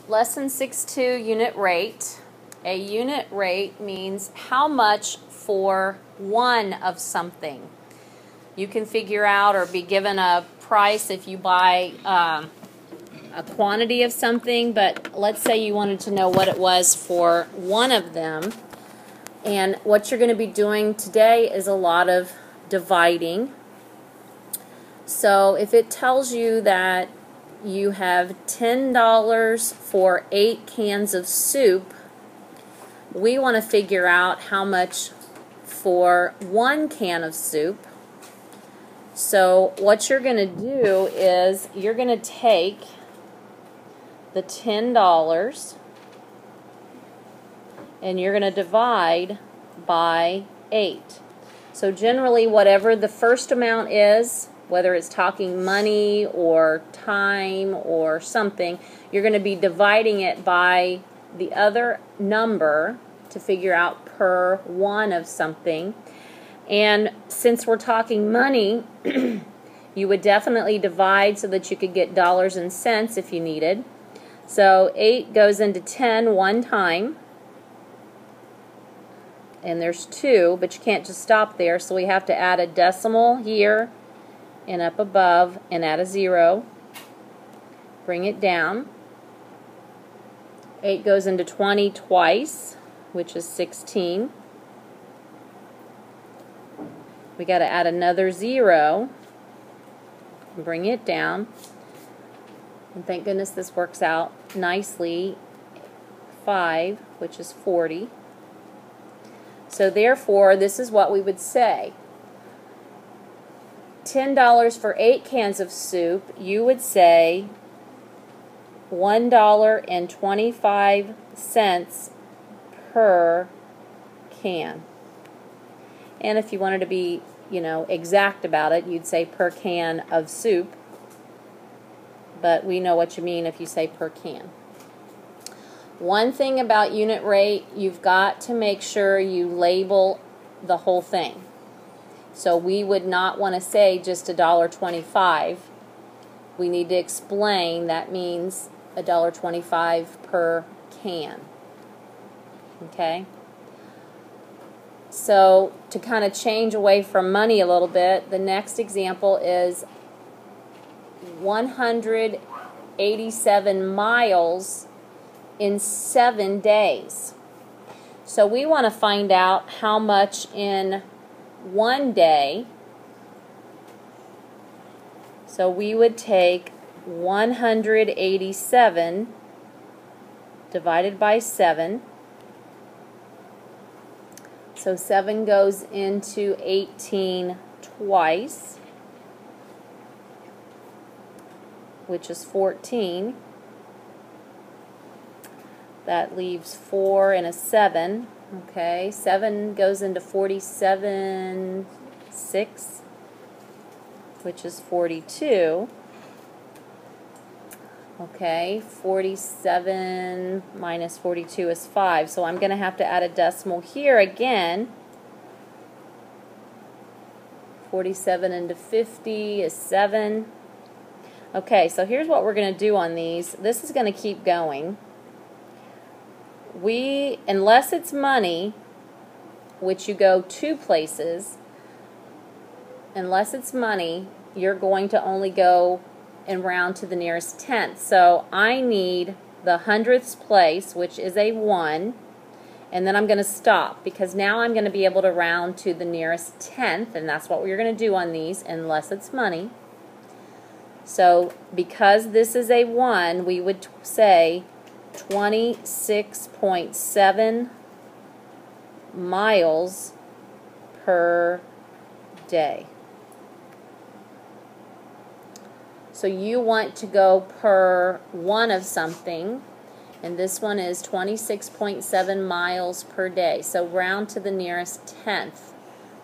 Lesson 6.2, unit rate. A unit rate means how much for one of something. You can figure out or be given a price if you buy a quantity of something, but let's say you wanted to know what it was for one of them. And what you're going to be doing today is a lot of dividing. So if it tells you that you have $10 for 8 cans of soup, we want to figure out how much for 1 can of soup. So what you're going to do is you're going to take the $10 and you're going to divide by 8. So generally whatever the first amount is, whether it's talking money or time or something, you're going to be dividing it by the other number to figure out per one of something. And since we're talking money, you would definitely divide so that you could get dollars and cents if you needed. So 8 goes into 10 one time. And there's 2, but you can't just stop there, so we have to add a decimal here and up above and add a 0. Bring it down. 8 goes into 20 twice, which is 16. We got to add another 0 and bring it down. And thank goodness this works out nicely. 5, which is 40. So therefore, this is what we would say. $10 for 8 cans of soup, you would say $1.25 per can. And if you wanted to be, exact about it, you'd say per can of soup. But we know what you mean if you say per can. One thing about unit rate, you've got to make sure you label the whole thing. So we would not want to say just $1.25. We need to explain that means $1.25 per can. Okay? So to kind of change away from money a little bit, the next example is 187 miles in 7 days. So we want to find out how much in 1 day. So we would take 187 divided by 7. So 7 goes into 18 twice, which is 14. That leaves 4 and a 7. Okay, 7 goes into 47, 6, which is 42. Okay, 47 minus 42 is 5. So I'm going to have to add a decimal here again. 47 into 50 is 7. Okay, so here's what we're going to do on these. This is going to keep going. Unless it's money, which you go 2 places, unless it's money, you're going to only go and round to the nearest tenth. So I need the hundredths place, which is a 1, and then I'm going to stop because now I'm going to be able to round to the nearest tenth, and that's what we're going to do on these unless it's money. So because this is a 1, we would say 26.7 miles per day. So you want to go per one of something, and this one is 26.7 miles per day. So round to the nearest tenth.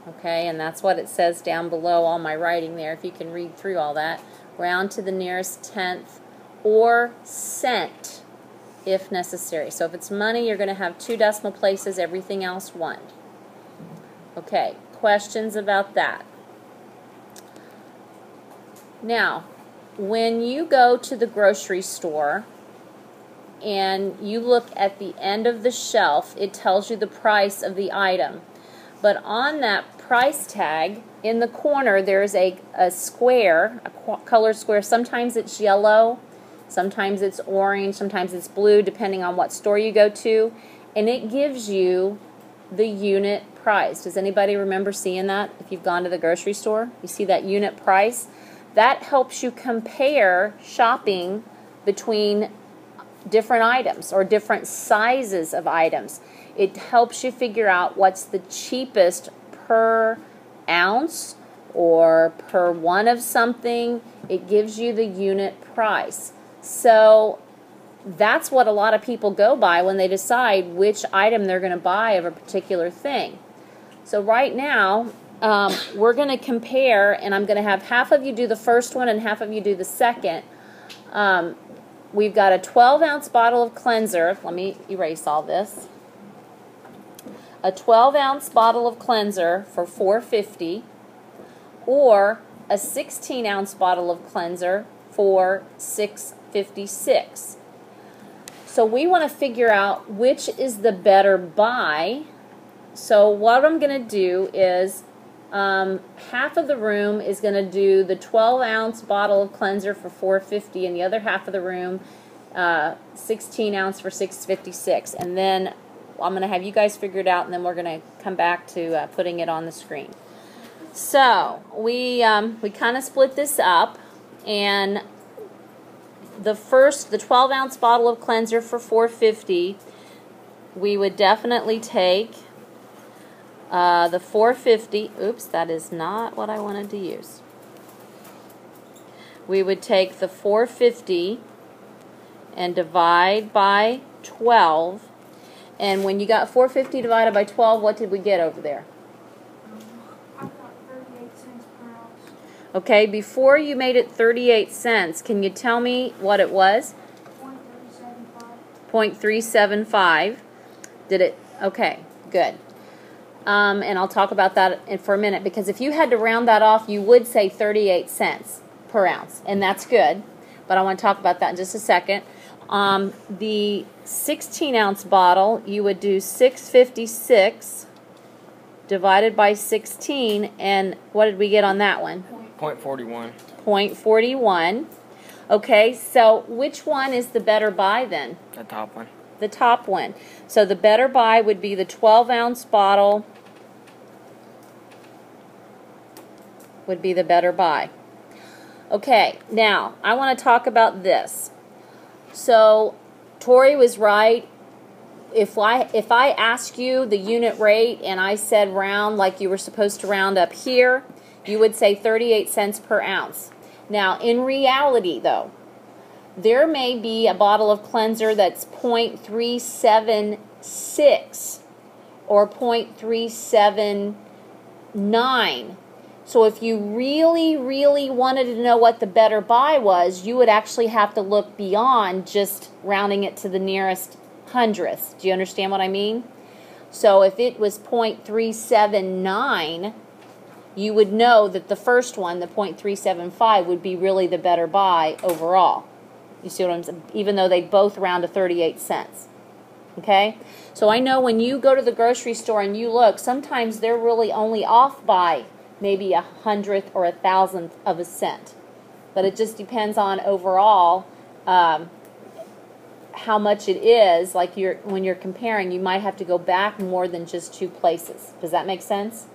Okay, and that's what it says down below all my writing there, if you can read through all that. Round to the nearest tenth or cent, if necessary. So if it's money, you're going to have 2 decimal places, everything else 1. Okay, questions about that? Now, when you go to the grocery store, and you look at the end of the shelf, it tells you the price of the item. But on that price tag, in the corner, there's a square, a color square. Sometimes it's yellow, sometimes it's orange, sometimes it's blue, depending on what store you go to. And it gives you the unit price. Does anybody remember seeing that? If you've gone to the grocery store, you see that unit price. That helps you compare shopping between different items or different sizes of items. It helps you figure out what's the cheapest per ounce or per one of something. It gives you the unit price. So that's what a lot of people go by when they decide which item they're going to buy of a particular thing. So right now, we're going to compare, and I'm going to have half of you do the first one and half of you do the second. We've got a 12-ounce bottle of cleanser. Let me erase all this. A 12-ounce bottle of cleanser for $4.50, or a 16-ounce bottle of cleanser for $6.56. So we want to figure out which is the better buy. So what I'm going to do is half of the room is going to do the 12-ounce bottle of cleanser for $4.50, and the other half of the room 16-ounce for $6.56. And then I'm going to have you guys figure it out, and then we're going to come back to putting it on the screen. So we kind of split this up, and the 12-ounce bottle of cleanser for $4.50, we would definitely take the $4.50. Oops, that is not what I wanted to use. We would take the $4.50 and divide by 12. And when you got $4.50 divided by 12, what did we get over there? I got 38 cents per ounce. Okay, before you made it 38 cents, can you tell me what it was? 0.375. Did it? Okay, good. And I'll talk about that for a minute, because if you had to round that off, you would say 38 cents per ounce, and that's good. But I want to talk about that in just a second. The 16-ounce bottle, you would do $6.56 divided by 16, and what did we get on that one? 0.41. 0.41. Okay, so which one is the better buy then? The top one. The top one. So the better buy would be the 12-ounce bottle would be the better buy. Okay, now I want to talk about this. So Tori was right. If I ask you the unit rate and I said round like you were supposed to round up here, you would say 38 cents per ounce. Now, in reality, though, there may be a bottle of cleanser that's 0.376 or 0.379. So if you really, really wanted to know what the better buy was, you would actually have to look beyond just rounding it to the nearest hundredths. Do you understand what I mean? So if it was 0.379, you would know that the first one, the 0.375, would be really the better buy overall. You see what I'm saying? Even though they both round to 38 cents. Okay? So I know when you go to the grocery store and you look, sometimes they're really only off by maybe 100th or 1,000th of a cent. But it just depends on overall how much it is. Like when you're comparing, you might have to go back more than just two places. Does that make sense?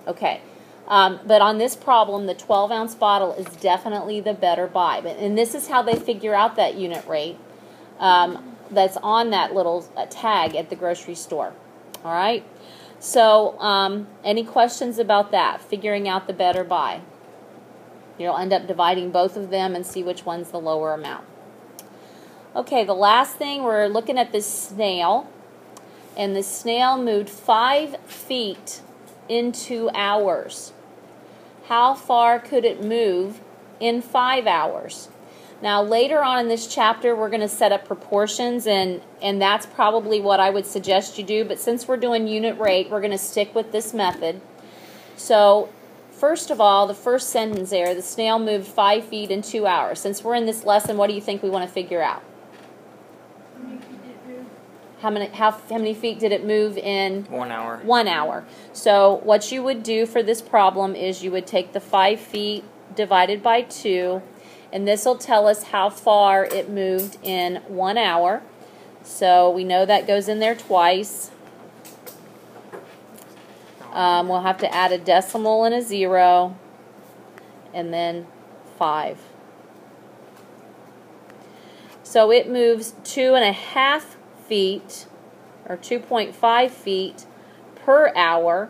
Okay. But on this problem, the 12-ounce bottle is definitely the better buy. And this is how they figure out that unit rate that's on that little tag at the grocery store. All right? So any questions about that, figuring out the better buy? You'll end up dividing both of them and see which one's the lower amount. Okay, the last thing, we're looking at this snail. And the snail moved 5 feet in 2 hours. How far could it move in 5 hours? Now, later on in this chapter, we're going to set up proportions, and that's probably what I would suggest you do. But since we're doing unit rate, we're going to stick with this method. So, first of all, the first sentence there, the snail moved 5 feet in 2 hours. Since we're in this lesson, what do you think we want to figure out? how many feet did it move in 1 hour. 1 hour. So what you would do for this problem is you would take the 5 feet divided by 2, and this will tell us how far it moved in 1 hour. So we know that goes in there twice. We'll have to add a decimal and a 0, and then 5. So it moves 2.5 feet, or 2.5 feet per hour.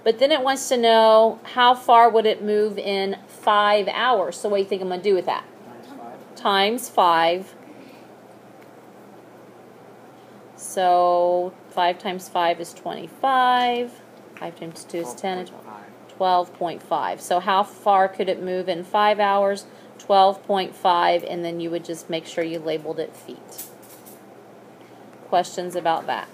But then it wants to know how far would it move in 5 hours. So what do you think I'm going to do with that? Times 5. So 5 times 5 is 25. 5 times 2 is 10. 12.5. So how far could it move in 5 hours? 12.5, and then you would just make sure you labeled it feet. Questions about that?